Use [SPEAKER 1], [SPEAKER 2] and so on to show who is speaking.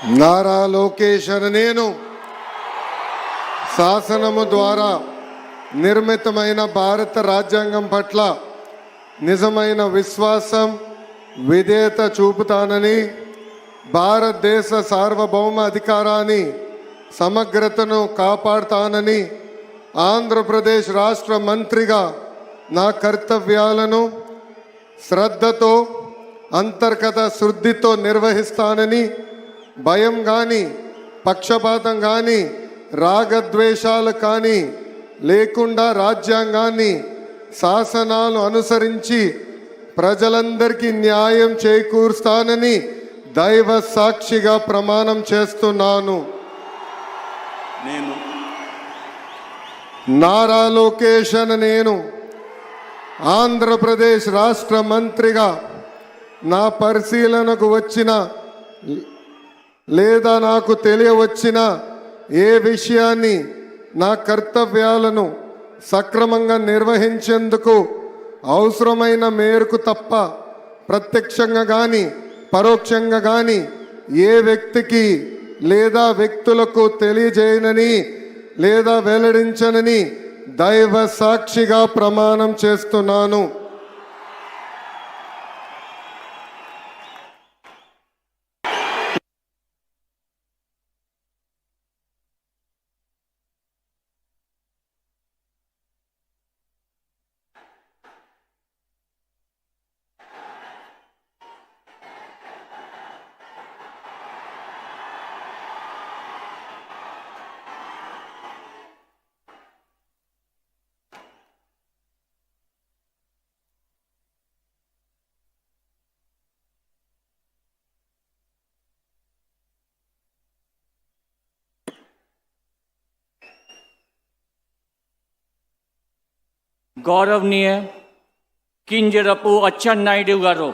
[SPEAKER 1] నారా లోకేష్ అనే నేను శాసనము ద్వారా నిర్మితమైన భారత రాజ్యాంగం పట్ల నిజమైన విశ్వాసం విధేయత చూపుతానని, భారతదేశ సార్వభౌమ అధికారాన్ని సమగ్రతను కాపాడుతానని, ఆంధ్రప్రదేశ్ రాష్ట్ర మంత్రిగా నా కర్తవ్యాలను శ్రద్ధతో అంతర్గత శుద్ధితో నిర్వహిస్తానని, భయం కానీ పక్షపాతం కానీ రాగద్వేషాలు కానీ లేకుండా రాజ్యాంగాన్ని శాసనాలు అనుసరించి ప్రజలందరికీ న్యాయం చేకూరుస్తానని దైవ సాక్షిగా ప్రమాణం చేస్తున్నాను.
[SPEAKER 2] నేను
[SPEAKER 1] నారా లోకేష్ అనే నేను ఆంధ్రప్రదేశ్ రాష్ట్ర మంత్రిగా నా పరిశీలనకు వచ్చిన లేదా నాకు తెలియవచ్చిన ఏ విషయాన్ని నా కర్తవ్యాలను సక్రమంగా నిర్వహించేందుకు అవసరమైన మేరకు తప్ప ప్రత్యక్షంగా కానీ పరోక్షంగా కానీ ఏ వ్యక్తికి లేదా వ్యక్తులకు తెలియజేయనని లేదా వెల్లడించనని దైవ సాక్షిగా ప్రమాణం చేస్తున్నాను.
[SPEAKER 3] గౌరవనీయ కింజరపు అచ్చెన్నాయుడు గారు